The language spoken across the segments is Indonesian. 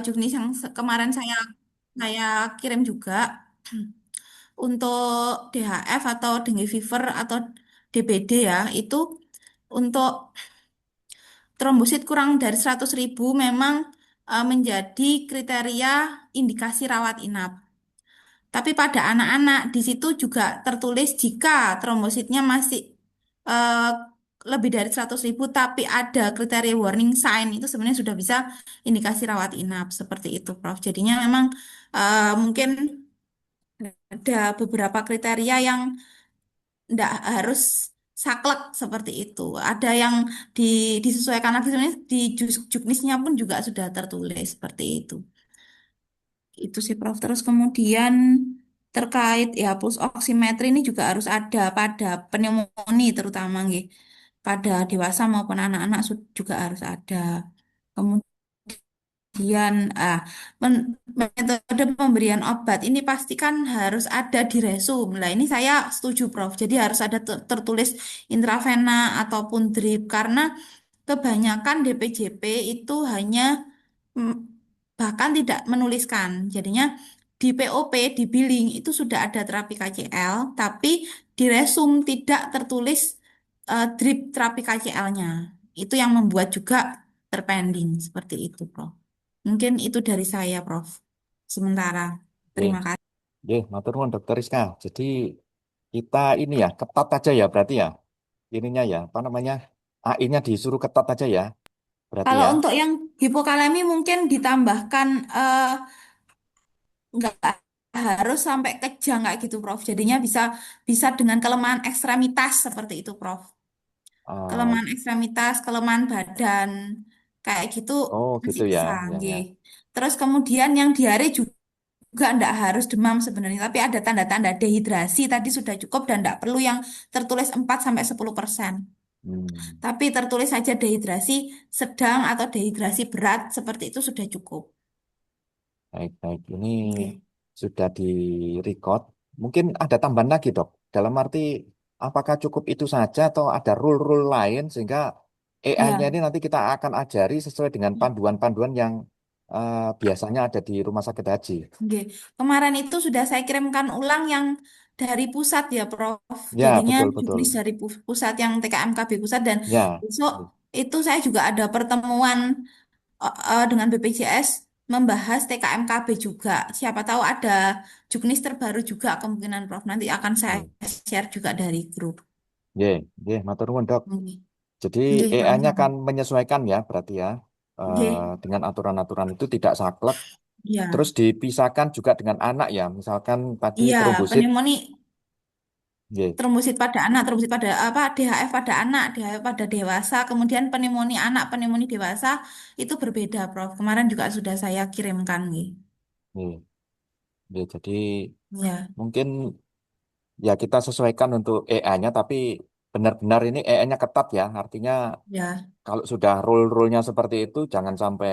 juknis yang kemarin saya kirim juga untuk DHF atau dengue fever atau DBD ya, itu untuk trombosit kurang dari 100.000 memang menjadi kriteria indikasi rawat inap. Tapi pada anak-anak di situ juga tertulis jika trombositnya masih eh, lebih dari 100.000 tapi ada kriteria warning sign itu sebenarnya sudah bisa indikasi rawat inap seperti itu, Prof. Jadinya memang mungkin ada beberapa kriteria yang tidak harus saklek seperti itu. Ada yang di, disesuaikan lagi sebenarnya di juknisnya pun juga sudah tertulis seperti itu. Itu sih Prof. Terus kemudian terkait ya pulse oximetry ini juga harus ada pada pneumonia terutama nggih. Pada dewasa maupun anak-anak juga harus ada. Kemudian metode pemberian obat ini pastikan harus ada di resum. Nah, ini saya setuju Prof. Jadi harus ada tertulis intravena ataupun drip karena kebanyakan DPJP itu hanya mm, bahkan tidak menuliskan. Jadinya di POP, di billing itu sudah ada terapi KCL, tapi di resum tidak tertulis drip terapi KCL-nya. Itu yang membuat juga terpending seperti itu, Prof. Mungkin itu dari saya, Prof. Sementara. Oke, Terima kasih. oke, matur nuwun Dokter Rizka. Jadi kita ini ya ketat aja ya berarti ya ininya ya apa namanya AI-nya disuruh ketat aja ya berarti Kalau ya. untuk yang hipokalemi mungkin ditambahkan nggak harus sampai kejang kayak gitu, Prof. Jadinya bisa bisa dengan kelemahan ekstremitas seperti itu, Prof. Ah, Kelemahan ekstremitas, kelemahan badan, kayak gitu oh gitu masih ya, bisa, ya ya. nggih. Terus kemudian yang diare juga nggak harus demam sebenarnya, tapi ada tanda-tanda dehidrasi tadi sudah cukup dan nggak perlu yang tertulis 4 sampai 10%. Hmm, Tapi tertulis saja dehidrasi sedang atau dehidrasi berat seperti itu sudah cukup. baik baik. Ini Oke. sudah di record. Mungkin ada tambahan lagi dok. Dalam arti apakah cukup itu saja atau ada rule-rule lain sehingga AI-nya Ya. ini nanti kita akan ajari sesuai dengan panduan-panduan yang biasanya ada di rumah sakit haji. Oke. Kemarin itu sudah saya kirimkan ulang yang dari pusat ya, Prof. Ya Jadinya betul betul. juknis dari pusat yang TKMKB pusat dan Ya. besok itu saya juga ada pertemuan dengan BPJS membahas TKMKB juga. Siapa tahu ada juknis terbaru juga kemungkinan, Prof. Nanti akan saya Oke. share juga dari grup. Ye, ye, matur nuwun dok. Oke. Jadi Oke, AI-nya sama-sama. kan menyesuaikan ya berarti ya Oke. dengan aturan-aturan itu tidak saklek. Terus Ya. dipisahkan juga dengan anak ya. Misalkan tadi Iya, trombosit, pneumonia ye, trombosit pada anak, trombosit pada apa, DHF pada anak, DHF pada dewasa, kemudian pneumonia anak, pneumonia dewasa itu berbeda, Prof. Kemarin juga sudah saya kirimkan nih. ye, ye. Jadi Ya, mungkin ya kita sesuaikan untuk AI-nya, tapi benar-benar ini AI-nya ketat ya. Artinya ya. kalau sudah rule-rule-nya seperti itu, jangan sampai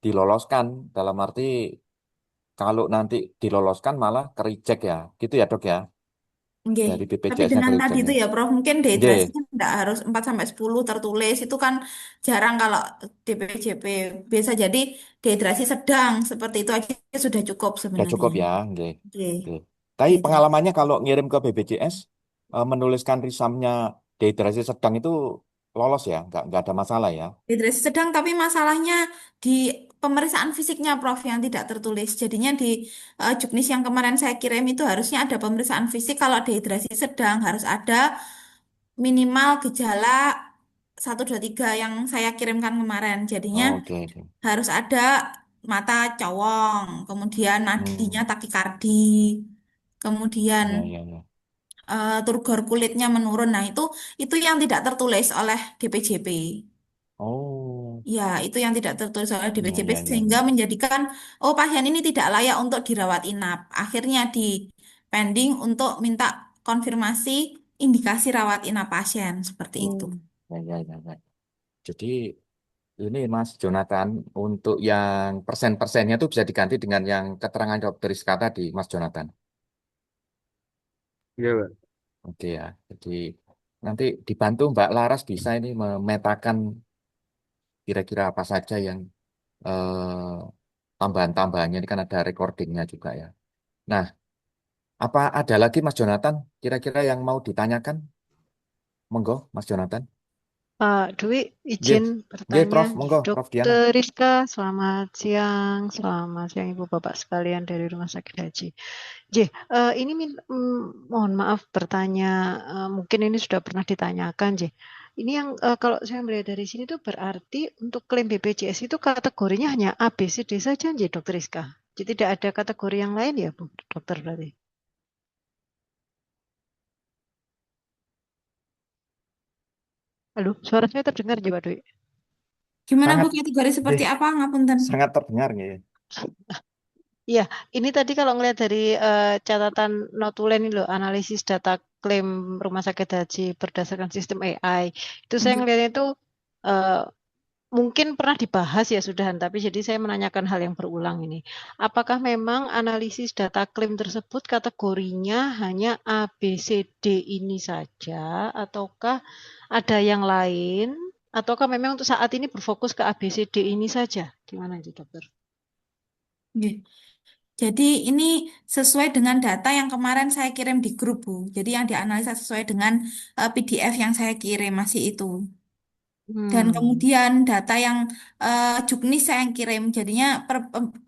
diloloskan. Dalam arti kalau nanti diloloskan malah ke-reject ya. Gitu ya dok ya. Nggih. Dari Tapi BPJS-nya dengan tadi ke-reject itu ya. ya, Prof, mungkin Ye, dehidrasinya tidak harus 4 sampai 10 tertulis. Itu kan jarang kalau DPJP. Biasa jadi dehidrasi sedang, seperti itu aja sudah cukup udah sebenarnya. cukup ya. Oke. Oke, Oke. Tapi gitu. pengalamannya kalau ngirim ke BPJS, menuliskan risamnya dehidrasi sedang itu lolos ya, nggak ada masalah ya. Dehidrasi sedang, tapi masalahnya di pemeriksaan fisiknya, Prof, yang tidak tertulis. Jadinya di juknis yang kemarin saya kirim itu harusnya ada pemeriksaan fisik. Kalau dehidrasi sedang harus ada minimal gejala 1, 2, 3 yang saya kirimkan kemarin. Jadinya Oke, oke. harus ada mata cowong, kemudian nadinya Hmm, takikardi, kemudian ya, ya, ya. turgor kulitnya menurun. Nah, itu yang tidak tertulis oleh DPJP. Oh, Ya, itu yang tidak tertulis oleh ya, DPJP ya, ya, sehingga ya. menjadikan oh pasien ini tidak layak untuk dirawat inap. Akhirnya di pending untuk minta konfirmasi indikasi rawat inap pasien seperti itu. Oh, ya, ya, ya, ya. Jadi ini Mas Jonathan, untuk yang persen-persennya itu bisa diganti dengan yang keterangan dokter Rizka tadi, Mas Jonathan. Iya, Pak. Oke ya. Jadi nanti dibantu Mbak Laras bisa ini memetakan kira-kira apa saja yang tambahan-tambahannya ini kan ada recordingnya juga ya. Nah, apa ada lagi Mas Jonathan kira-kira yang mau ditanyakan? Monggo, Mas Jonathan. Pak Dwi, Nggih, izin nggih bertanya. Prof, monggo Prof Diana. Dokter Rizka, selamat siang Ibu Bapak sekalian dari Rumah Sakit Haji. Ini mohon maaf bertanya, mungkin ini sudah pernah ditanyakan, Ini yang kalau saya melihat dari sini tuh berarti untuk klaim BPJS itu kategorinya hanya A, B, C, D saja, Dokter Rizka. Jadi tidak ada kategori yang lain ya, Bu, dokter berarti. Halo, suara saya terdengar, Pak Dwi. Gimana Bu Sangat, kategori seperti nggih, apa? Ngapunten. sangat terdengar nggih. Iya, ini tadi kalau ngelihat dari catatan notulen ini loh, analisis data klaim rumah sakit haji berdasarkan sistem AI. Itu saya Nggih. ngelihatnya itu eh, mungkin pernah dibahas ya sudahan, tapi jadi saya menanyakan hal yang berulang ini. Apakah memang analisis data klaim tersebut kategorinya hanya A, B, C, D ini saja, ataukah ada yang lain, ataukah memang untuk saat ini berfokus ke A, B, C, D ini saja? Gimana itu, dokter? Nggih. Jadi ini sesuai dengan data yang kemarin saya kirim di grup, Bu. Jadi yang dianalisa sesuai dengan PDF yang saya kirim masih itu. Dan Hmm. kemudian data yang juknis saya yang kirim, jadinya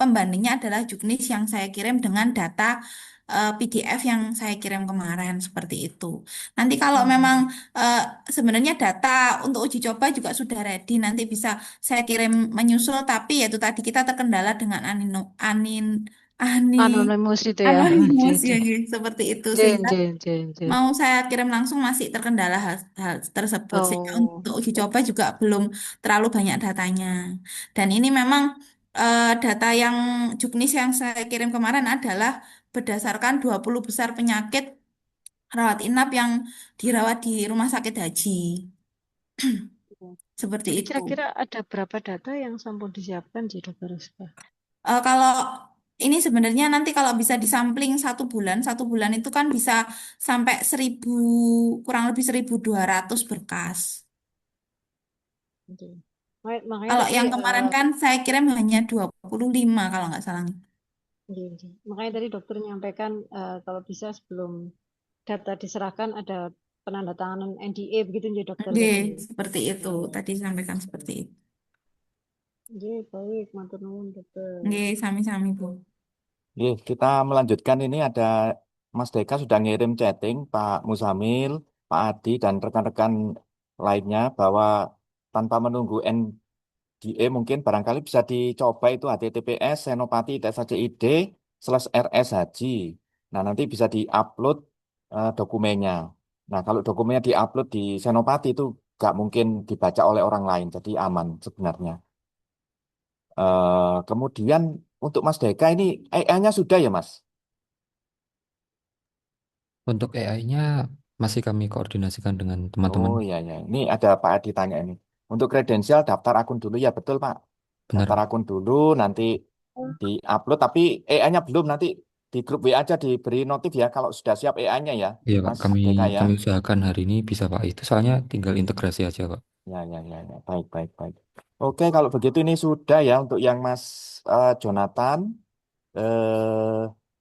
pembandingnya adalah juknis yang saya kirim dengan data PDF yang saya kirim kemarin seperti itu. Nanti kalau memang Hmm. eh, sebenarnya data untuk uji coba juga sudah ready, nanti bisa saya kirim menyusul, tapi ya itu tadi kita terkendala dengan ani Anonimus itu ya. anonimus J, ya, J. gitu, seperti itu J, sehingga J, J, J. mau saya kirim langsung masih terkendala hal tersebut sehingga Oh, untuk uji coba juga belum terlalu banyak datanya. Dan ini memang data yang juknis yang saya kirim kemarin adalah berdasarkan 20 besar penyakit rawat inap yang dirawat di rumah sakit haji. Seperti ini itu. kira-kira ada berapa data yang sampun disiapkan, Dokter Rizka? Kalau ini sebenarnya nanti kalau bisa disampling satu bulan itu kan bisa sampai 1.000, kurang lebih 1.200 berkas. Oke. Makanya Kalau tadi, yang kemarin kan saya kirim hanya 25 kalau nggak salah. makanya tadi dokter menyampaikan kalau bisa sebelum data diserahkan ada penandatanganan NDA begitu, dokter Oke, tadi. seperti itu. Tadi sampaikan seperti itu. Baik, matur nuwun, dokter. Oke, sami-sami, Bu. Nggih, kita melanjutkan ini ada Mas Deka sudah ngirim chatting Pak Musamil, Pak Adi dan rekan-rekan lainnya bahwa tanpa menunggu NDA mungkin barangkali bisa dicoba itu https senopati.id/rs haji. Nah, nanti bisa diupload dokumennya. Nah, kalau dokumennya diupload di Senopati itu nggak mungkin dibaca oleh orang lain, jadi aman sebenarnya. Kemudian untuk Mas Deka ini AI-nya sudah ya Mas? Untuk AI-nya masih kami koordinasikan dengan Oh teman-teman. iya ya, ini ada Pak Adi tanya ini. Untuk kredensial daftar akun dulu ya betul Pak. Benar, Daftar Pak. akun dulu nanti di-upload tapi AI-nya belum nanti di grup WA aja diberi notif ya kalau sudah siap AI-nya ya Iya, Pak. Mas Kami Deka ya. kami usahakan hari ini bisa, Pak. Itu soalnya tinggal integrasi aja, Pak. Ya. Baik baik baik. Oke kalau begitu ini sudah ya untuk yang Mas Jonathan.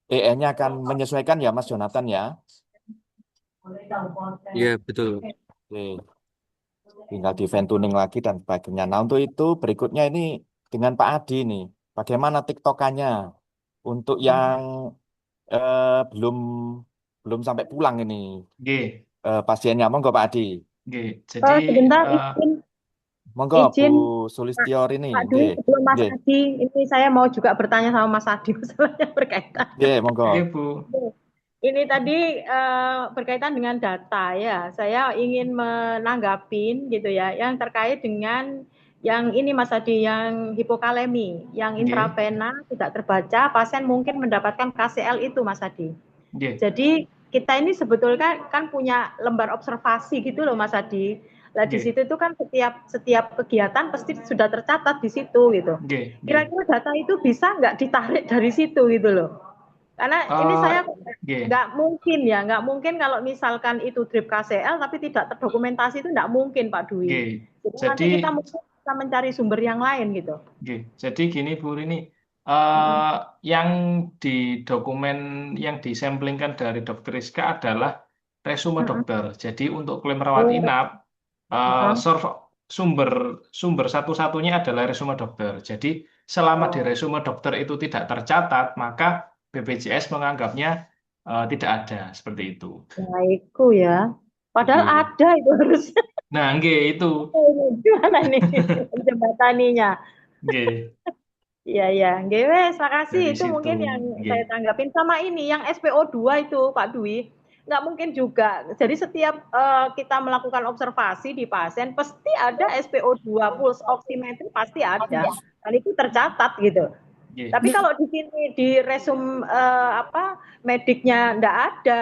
AI-nya akan menyesuaikan ya Mas Jonathan ya. Iya, betul. Oke. Tinggal di fine tuning lagi dan sebagainya. Nah, untuk itu berikutnya ini dengan Pak Adi nih, bagaimana TikTokannya untuk yang belum belum sampai pulang ini G, pasiennya, monggo Pak Adi, G. Jadi Sebentar, eh, monggo Bu izin Pak, Sulistior ini, Pak G, Dwi sebelum Mas G, Adi, ini saya mau juga bertanya sama Mas Adi masalahnya berkaitan. G, oke monggo. Bu. Ini tadi berkaitan dengan data ya. Saya ingin menanggapin gitu ya, yang terkait dengan yang ini Mas Adi, yang hipokalemi, yang G, intravena tidak terbaca, pasien mungkin mendapatkan KCL itu Mas Adi. G, Jadi kita ini sebetulnya kan punya lembar observasi gitu loh Mas Adi. Lah di G, situ itu kan setiap kegiatan pasti sudah tercatat di situ gitu. G, G. Kira-kira data itu bisa nggak ditarik dari situ gitu loh. Karena ini saya G, nggak mungkin ya, nggak mungkin kalau misalkan itu drip KCL tapi tidak terdokumentasi itu nggak mungkin Pak G. Dwi. Jadi nanti Jadi kita mungkin bisa mencari sumber yang lain gitu. G. Jadi gini Bu ini Mm-mm. Yang di dokumen yang disamplingkan dari Dokter Rizka adalah resume Mm-mm. dokter. Jadi untuk klaim rawat Oh, inap, heeh. sumber sumber satu-satunya adalah resume dokter. Jadi selama di Oh, resume dokter itu tidak tercatat, maka BPJS menganggapnya tidak ada seperti itu. baikku ya. Padahal Oke. ada itu harusnya. Nah, nggih, itu. Gimana nih menjembataninya? Nggih, Iya, iya. Nggih, wes, makasih. dari Itu situ. mungkin yang Nggih. saya tanggapin sama ini, yang SPO2 itu, Pak Dwi. Nggak mungkin juga. Jadi setiap kita melakukan observasi di pasien, pasti ada SPO2, pulse oximetry pasti ada. Dan itu tercatat gitu. Nggih. Tapi Ya, kalau di sini di resum mediknya nggak ada,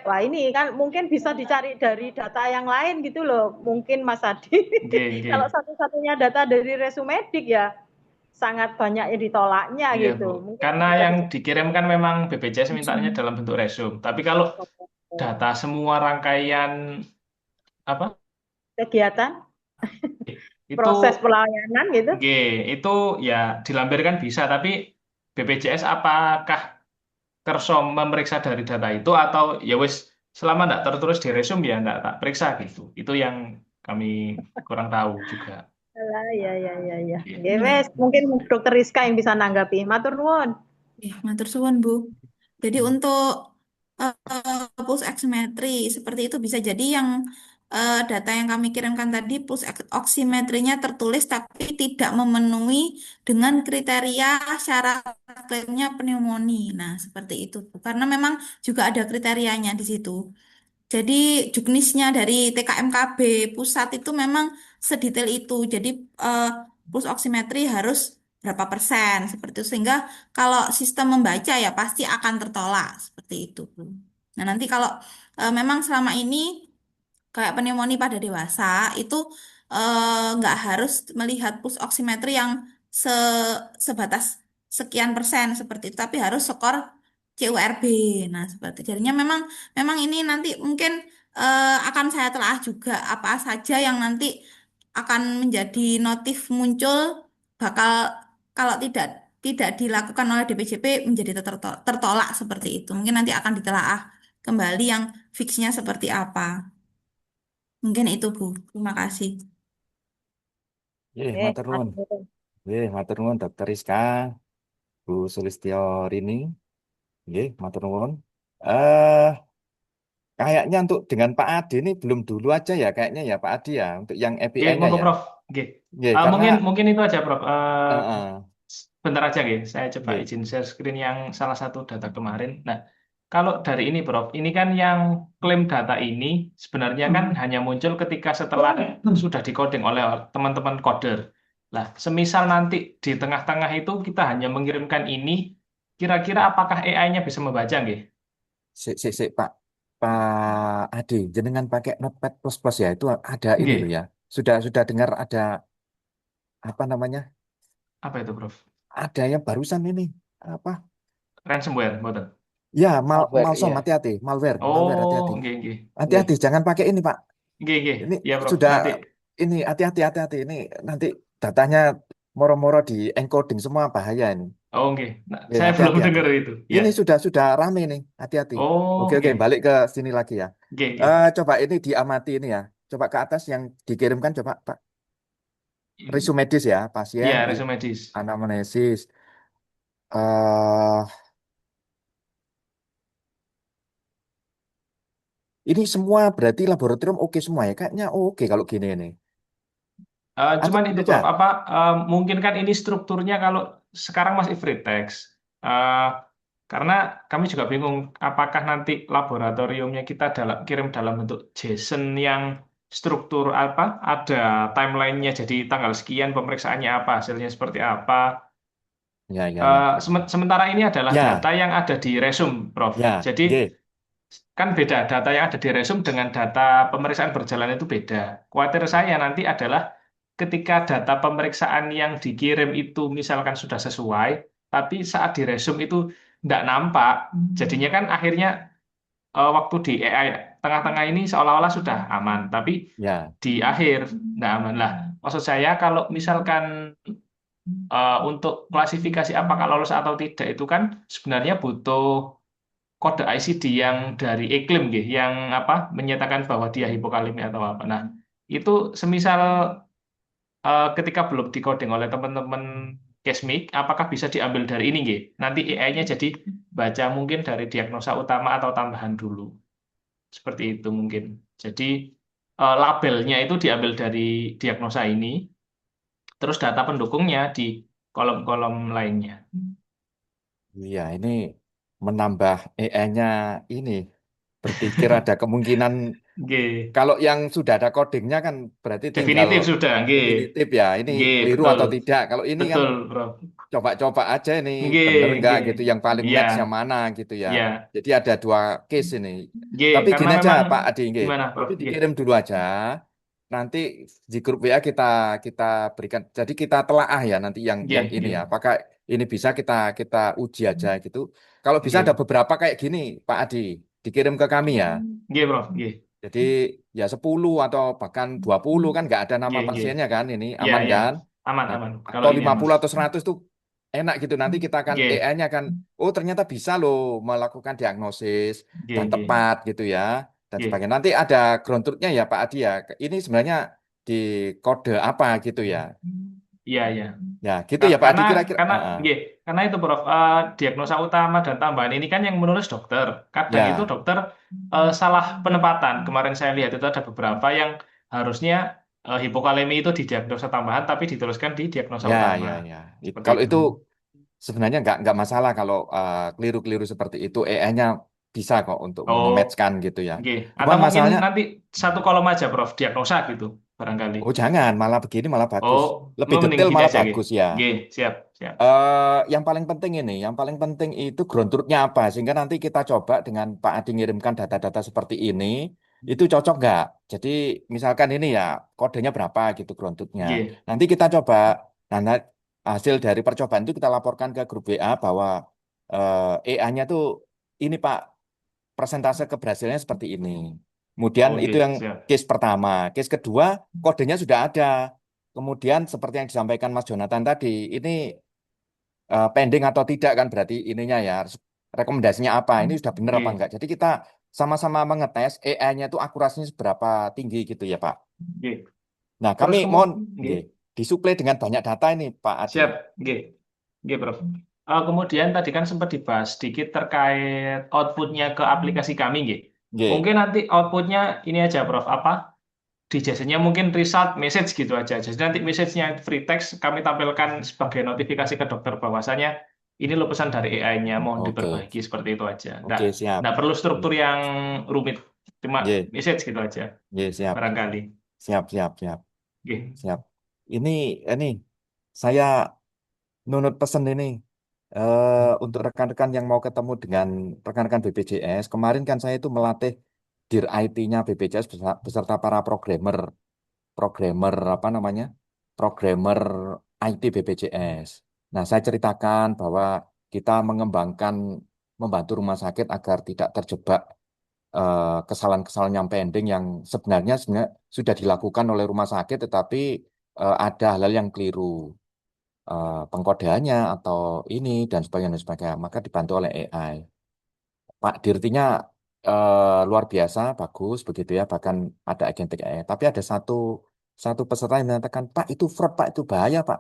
wah ini kan mungkin bisa dicari dari data yang lain gitu loh. Mungkin Mas Adi, Nggih, nggih. kalau satu-satunya data dari resum medik ya sangat banyak yang ditolaknya Iya, Bu. gitu. Mungkin Karena bisa yang dicari dikirimkan memang BPJS mintanya dalam bentuk resume. Tapi kalau data semua rangkaian apa kegiatan, itu proses pelayanan gitu. G itu ya dilampirkan bisa, tapi BPJS apakah kerso memeriksa dari data itu atau ya wis selama tidak tertulis di resume ya tidak tak periksa gitu. Itu yang kami kurang tahu juga. Alah, ya, ya, ya, ya. Oke. Nggih, ya, wes, mungkin Dokter Rizka yang bisa nanggapi. Matur nuwun. ya, matur suwun, Bu. Jadi untuk pulse oximetry seperti itu bisa jadi yang data yang kami kirimkan tadi pulse oximetrinya tertulis tapi tidak memenuhi dengan kriteria syarat klaimnya pneumonia. Nah, seperti itu, Bu. Karena memang juga ada kriterianya di situ. Jadi juknisnya dari TKMKB pusat itu memang sedetail itu. Jadi eh, pulse oximetry harus berapa persen seperti itu. Sehingga kalau sistem membaca ya pasti akan tertolak seperti itu, Bu. Nah, nanti kalau memang selama ini kayak pneumonia pada dewasa itu nggak harus melihat pulse oximetry yang se sebatas sekian persen seperti itu, tapi harus skor CURB. Nah, seperti jadinya memang memang ini nanti mungkin akan saya telah juga apa saja yang nanti akan menjadi notif muncul bakal kalau tidak dilakukan oleh DPJP menjadi tertolak seperti itu. Mungkin nanti akan ditelaah kembali yang fixnya seperti apa. Mungkin itu, Bu. Terima kasih. Matur nuwun. Matur. Matur nuwun Dokter Rizka, Bu Sulistyo Rini. Matur nuwun. Eh, Kayaknya untuk dengan Pak Adi ini belum dulu aja ya kayaknya ya Pak Adi ya untuk yang Oke, API-nya monggo ya. Prof. Oke. Karena Mungkin itu aja Prof. eh, eh, Bentar aja Nggih. Saya coba nggih. izin share screen yang salah satu data kemarin. Nah, kalau dari ini Prof, ini kan yang klaim data ini sebenarnya kan hanya muncul ketika setelah sudah decoding oleh teman-teman coder. Nah, semisal nanti di tengah-tengah itu kita hanya mengirimkan ini, kira-kira apakah AI-nya bisa membaca nggih? Sik, Pak. Pak Adi, jenengan pakai Notepad plus plus ya itu ada ini loh Nggih. ya. Sudah dengar ada apa namanya? Apa itu Prof? Ada yang barusan ini apa? Ransomware, mboten? Ya, Malware, malsom iya. hati-hati, malware hati-hati. Oh, nggih, nggih. Hati-hati, Nggih. jangan pakai ini, Pak. Nggih, nggih. Ini Ya Prof, sudah nanti. ini hati-hati ini nanti datanya moro-moro di encoding semua bahaya ini. Oh, nggih. Nah, saya belum Hati-hati. dengar itu. Ya. Ini sudah rame nih, hati-hati. Oh, Oke, nggih. balik ke sini lagi ya. Nggih, nggih. Coba ini diamati ini ya. Coba ke atas yang dikirimkan coba Pak. Resume medis ya, pasien Iya, di resume medis. anamnesis. eh ini semua berarti laboratorium oke semua ya? Kayaknya oke kalau gini ini. Atau Cuman itu beda? Prof, mungkin kan ini strukturnya kalau sekarang masih free text. Eh, karena kami juga bingung apakah nanti laboratoriumnya kita kirim dalam bentuk JSON yang struktur apa, ada timelinenya jadi tanggal sekian pemeriksaannya apa, hasilnya seperti apa. Ya. Sementara ini adalah data Ya, yang ada di resume, Prof. ya, Jadi G. kan beda data yang ada di resume dengan data pemeriksaan berjalan itu beda. Khawatir saya nanti adalah ketika data pemeriksaan yang dikirim itu misalkan sudah sesuai, tapi saat di resume itu tidak nampak. Jadinya kan akhirnya waktu di AI tengah-tengah ini seolah-olah sudah aman, tapi Ya, di akhir tidak aman lah. Maksud saya kalau misalkan untuk klasifikasi apakah lolos atau tidak itu kan sebenarnya butuh kode ICD yang dari iklim gitu, yang apa menyatakan bahwa dia hipokalemi atau apa. Nah, itu semisal ketika belum dikoding oleh teman-teman Kesmik, apakah bisa diambil dari ini gitu? Nanti AI-nya jadi baca mungkin dari diagnosa utama atau tambahan dulu. Seperti itu mungkin. Jadi labelnya itu diambil dari diagnosa ini, terus data pendukungnya di kolom-kolom lainnya. Iya, ini menambah AI-nya ini berpikir ada kemungkinan G, kalau yang sudah ada codingnya kan berarti tinggal definitif sudah, G, definitif ya, ini G, keliru betul, atau tidak. Kalau ini kan betul, bro. coba-coba aja ini G, bener G, nggak gitu, yang paling iya, match yang mana gitu ya. iya, Jadi ada dua case ini. G, Tapi karena gini aja memang Pak Adi, nggih. gimana, Prof? Itu G, dikirim dulu aja. Nanti di grup WA kita berikan. Jadi kita telaah ya nanti yang G, ini ya. G, Apakah ini bisa kita uji aja gitu. Kalau bisa ada G, beberapa kayak gini Pak Adi, dikirim ke kami ya. G, Prof, G, Jadi ya 10 atau bahkan 20 kan nggak ada G, nama G, pasiennya kan ini iya, aman iya, kan? aman, Nah, aman. Kalau atau ini aman. 50 atau 100 tuh enak gitu. Nanti kita akan G, AI-nya kan oh ternyata bisa loh melakukan diagnosis dan G, G, tepat gitu ya dan G. sebagainya. Nanti ada ground truth-nya ya Pak Adi ya. Ini sebenarnya di kode apa gitu ya. Iya, iya. Ya, gitu ya Pak Karena Adi kira-kira. karena Heeh. nggih, karena itu Prof, diagnosa utama dan tambahan ini kan yang menulis dokter. Kadang itu Ya, dokter salah penempatan. Kemarin saya lihat itu ada beberapa yang harusnya hipokalemi itu di diagnosa tambahan tapi dituliskan di diagnosa utama. ya. Seperti Kalau itu. itu sebenarnya nggak masalah kalau keliru-keliru seperti itu AI-nya bisa kok untuk Oh, mematchkan gitu ya. nggih. Cuma Atau mungkin masalahnya, nanti satu kolom aja Prof, diagnosa gitu barangkali. oh jangan, malah begini malah bagus. Oh, Lebih mending detail gini malah aja nggih. bagus ya. Nggih, siap, siap. Yang paling penting ini, yang paling penting itu ground truth-nya apa? Sehingga nanti kita coba dengan Pak Adi ngirimkan data-data seperti ini, itu cocok nggak? Jadi misalkan ini ya kodenya berapa gitu ground truth-nya. Nggih. Nanti kita coba, hasil dari percobaan itu kita laporkan ke grup WA bahwa AI-nya tuh ini Pak persentase keberhasilannya seperti ini. Kemudian Oh, itu nggih, yang siap. case pertama. Case kedua, kodenya sudah ada. Kemudian seperti yang disampaikan Mas Jonathan tadi, ini pending atau tidak kan berarti ininya ya rekomendasinya apa? Ini sudah benar apa Nggih, enggak? Jadi kita sama-sama mengetes AI-nya itu akurasinya seberapa tinggi gitu ya Pak. nggih. Nah, kami Terus mohon nggih. nggih, disuplai dengan banyak data ini Pak Adi. Siap, nggih. Nggih, Prof. Kemudian tadi kan sempat dibahas sedikit terkait outputnya ke aplikasi kami, nggih. Nggih. Mungkin nanti outputnya ini aja, Prof. Apa? Di jasanya mungkin result message gitu aja. Jadi nanti message-nya free text kami tampilkan sebagai notifikasi ke dokter bahwasanya ini lo pesan dari AI-nya, mohon Oke. diperbaiki seperti itu aja. Oke, siap. Nggak perlu struktur yang rumit, cuma Nggih, message gitu aja, nggih, siap. barangkali. Siap, siap, siap. Nggih. Siap. Ini saya nunut pesan ini untuk rekan-rekan yang mau ketemu dengan rekan-rekan BPJS. Kemarin kan saya itu melatih Dir IT-nya BPJS beserta para programmer, programmer apa namanya? Programmer IT BPJS. Nah, saya ceritakan bahwa kita mengembangkan membantu rumah sakit agar tidak terjebak kesalahan-kesalahan yang pending yang sebenarnya sudah dilakukan oleh rumah sakit, tetapi ada hal-hal yang keliru pengkodeannya atau ini dan sebagainya, dan sebagainya. Maka dibantu oleh AI. Pak Dirtinya luar biasa, bagus begitu ya, bahkan ada agentic AI. Tapi ada satu peserta yang mengatakan, Pak itu fraud, Pak itu bahaya, Pak.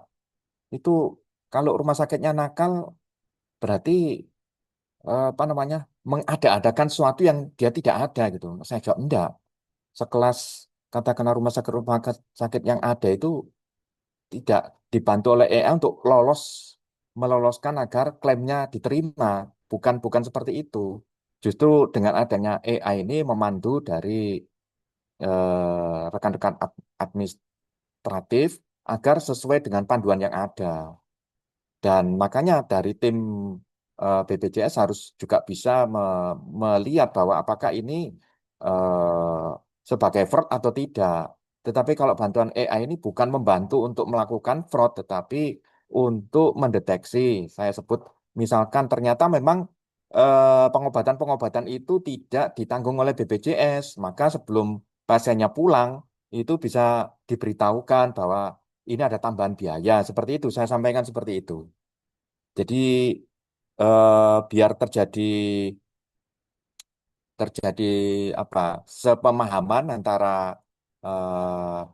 Itu kalau rumah sakitnya nakal berarti apa namanya mengada-adakan sesuatu yang dia tidak ada gitu. Saya jawab enggak. Sekelas katakanlah rumah sakit yang ada itu tidak dibantu oleh AI untuk meloloskan agar klaimnya diterima. Bukan seperti itu. Justru dengan adanya AI ini memandu dari rekan-rekan administratif agar sesuai dengan panduan yang ada. Dan makanya dari tim BPJS harus juga bisa melihat bahwa apakah ini eh, sebagai fraud atau tidak. Tetapi kalau bantuan AI ini bukan membantu untuk melakukan fraud, tetapi untuk mendeteksi. Saya sebut, misalkan ternyata memang pengobatan-pengobatan itu tidak ditanggung oleh BPJS, maka sebelum pasiennya pulang itu bisa diberitahukan bahwa ini ada tambahan biaya. Seperti itu, saya sampaikan seperti itu. Jadi biar terjadi apa sepemahaman antara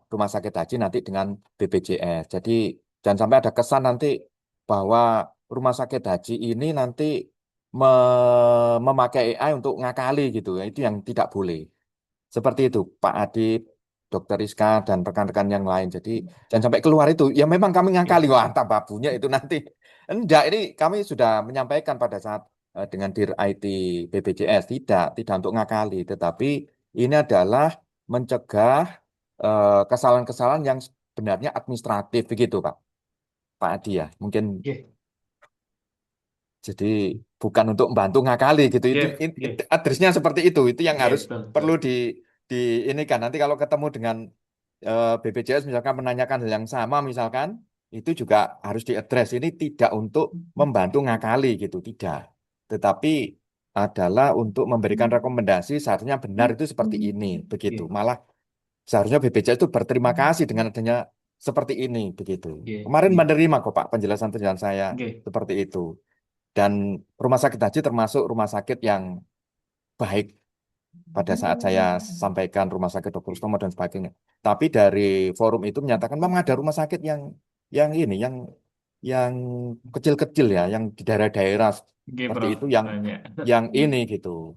rumah sakit haji nanti dengan BPJS. Jadi jangan sampai ada kesan nanti bahwa rumah sakit haji ini nanti memakai AI untuk ngakali gitu. Itu yang tidak boleh. Seperti itu, Pak Adib, Dokter Rizka, dan rekan-rekan yang lain. Jadi jangan sampai keluar itu. Ya memang kami ngakali, wah tambah punya itu nanti. Enggak, ini kami sudah menyampaikan pada saat dengan Dir IT BPJS. Tidak untuk ngakali. Tetapi ini adalah mencegah kesalahan-kesalahan yang sebenarnya administratif begitu, Pak Adi ya. Mungkin Nggih, jadi bukan untuk membantu ngakali gitu. nggih, Itu nggih, addressnya seperti itu yang nggih, harus betul, betul. perlu di ini kan. Nanti kalau ketemu dengan BPJS misalkan menanyakan hal yang sama misalkan itu juga harus diadres. Ini tidak untuk membantu ngakali gitu, tidak. Tetapi adalah untuk memberikan rekomendasi seharusnya benar itu seperti ini, begitu. Nggih, Malah seharusnya BPJS itu berterima kasih dengan adanya seperti ini, begitu. nggih, Kemarin nggih, menerima kok Pak penjelasan-penjelasan saya nggih. seperti itu. Dan rumah sakit haji termasuk rumah sakit yang baik pada saat saya sampaikan rumah sakit Dr. Sutomo dan sebagainya. Tapi dari forum itu menyatakan memang ada rumah sakit yang ini, yang kecil-kecil ya, yang di daerah-daerah Nggih, seperti Prof. itu Banyak. yang ini gitu.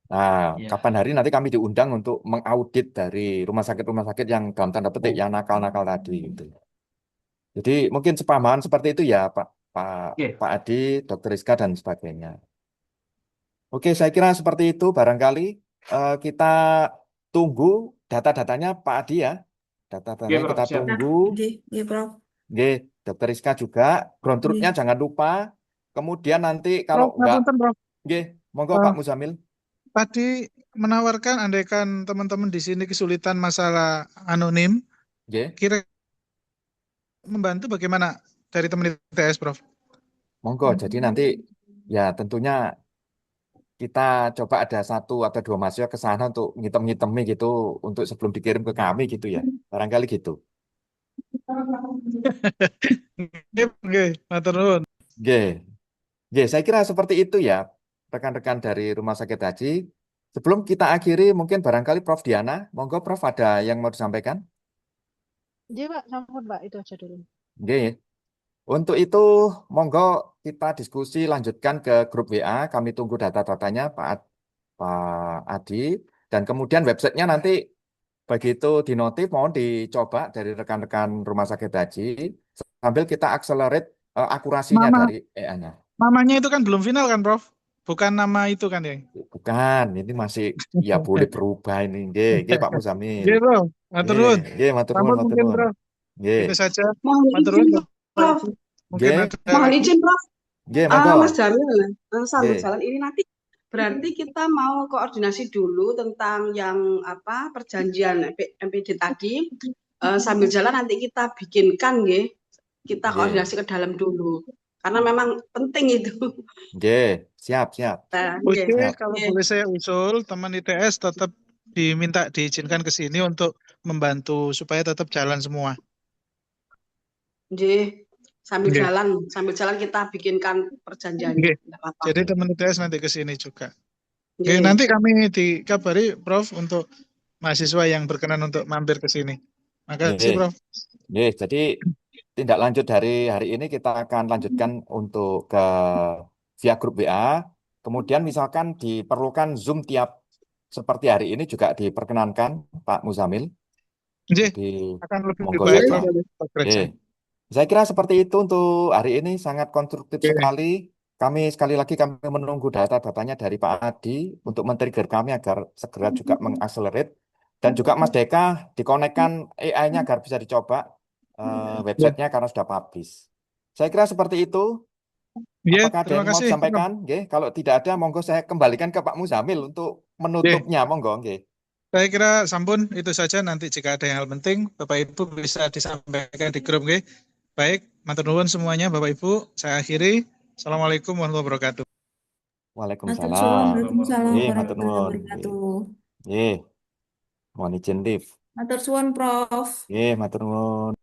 Nah, Ya, kapan hari nanti kami diundang untuk mengaudit dari rumah sakit yang dalam tanda petik yang nakal-nakal tadi gitu. Jadi mungkin sepemahaman seperti itu ya Pak Pak nggih. Pak Adi, Dokter Rizka dan sebagainya. Oke, saya kira seperti itu. Barangkali kita tunggu data-datanya Pak Adi ya. Nggih, Data-datanya Prof. kita Siap. Nah, tunggu. nggih, nggih, Prof. Oke, Dokter Rizka juga. Ground truth-nya Nggih. jangan lupa. Kemudian nanti kalau Prof, enggak, ngapunten, Prof. oke, monggo Eh, Pak Muzamil. Tadi menawarkan andaikan teman-teman di sini kesulitan masalah anonim, Oke, kira membantu bagaimana dari teman ITS, Prof? monggo. Jadi nanti ya tentunya kita coba ada satu atau dua mahasiswa ke sana untuk ngitem-ngitemi gitu untuk sebelum dikirim ke kami gitu ya. Barangkali gitu. Oke, matur nuwun. Oke. Oke, saya kira seperti itu ya, rekan-rekan dari Rumah Sakit Haji. Sebelum kita akhiri, mungkin barangkali Prof. Diana, monggo Prof. ada yang mau disampaikan? Iya, Pak, sampun, Pak, itu aja dulu. Oke, untuk itu monggo kita diskusi lanjutkan ke grup WA. Kami tunggu data-datanya Pak Adi. Dan kemudian websitenya nanti begitu dinotif mohon dicoba dari rekan-rekan Rumah Sakit Haji sambil kita accelerate akurasinya Nama dari EA-nya. namanya itu kan belum final kan, Prof? Bukan nama itu kan ya? Bukan, ini masih ya boleh berubah ini. Nggih, Pak Muzamil. Oke, Prof. Matur Nggih, nuwun. nggih, matur nuwun, Sampun matur mungkin, nuwun. Prof. Nggih, Itu saja. Mohon Matur izin, nuwun, Bapak Prof. Ibu. Mungkin nggih, ada Mohon lagi. izin, Prof. nggih, monggo. Mas Jamil, sambil Nggih, jalan ini nanti berarti kita mau koordinasi dulu tentang yang apa perjanjian MPD tadi. Sambil jalan nanti kita bikinkan, nggih. Kita nggih, koordinasi ke dalam dulu. Karena memang penting itu. nggih. Siap, siap, Nah, nggih, Oke, siap. kalau nggih. boleh saya usul, teman ITS tetap diminta diizinkan ke sini untuk membantu supaya tetap jalan semua. Nggih. Sambil Oke, jalan kita bikinkan perjanjiannya. oke. Enggak apa-apa. Jadi Nggih, teman ITS nanti ke sini juga. Oke, Nggih. nanti kami dikabari, Prof, untuk mahasiswa yang berkenan untuk mampir ke sini. Makasih, nggih, Prof. nggih. Jadi tindak lanjut dari hari ini kita akan lanjutkan untuk ke via grup WA. Kemudian misalkan diperlukan Zoom seperti hari ini juga diperkenankan Pak Muzamil. Nggih, Jadi akan lebih monggo baik saja. kalau coverage. Nggih. Saya kira seperti itu untuk hari ini sangat konstruktif Oke, sekali. Kami sekali lagi kami menunggu data-datanya dari Pak Adi untuk men-trigger kami agar segera juga mengakselerate dan juga Mas Deka dikonekkan AI-nya agar bisa dicoba websitenya karena sudah publish. Saya kira seperti itu. Iya, Apakah ada terima yang mau kasih, Prof. disampaikan? Nggih, kalau tidak ada, monggo saya kembalikan ke Pak Muzamil untuk Oke, menutupnya. Monggo, nggih. saya kira sampun itu saja. Nanti jika ada yang hal penting, Bapak Ibu bisa disampaikan di grup, oke? Baik, matur nuwun semuanya, Bapak Ibu. Saya akhiri. Assalamualaikum warahmatullahi wabarakatuh. Matur suwun, Waalaikumsalam. Waalaikumsalam Nggih, matur warahmatullahi nuwun. Nggih, wabarakatuh. nggih. Mohon izin lift. Matur suwun, Prof. Nggih, matur nuwun.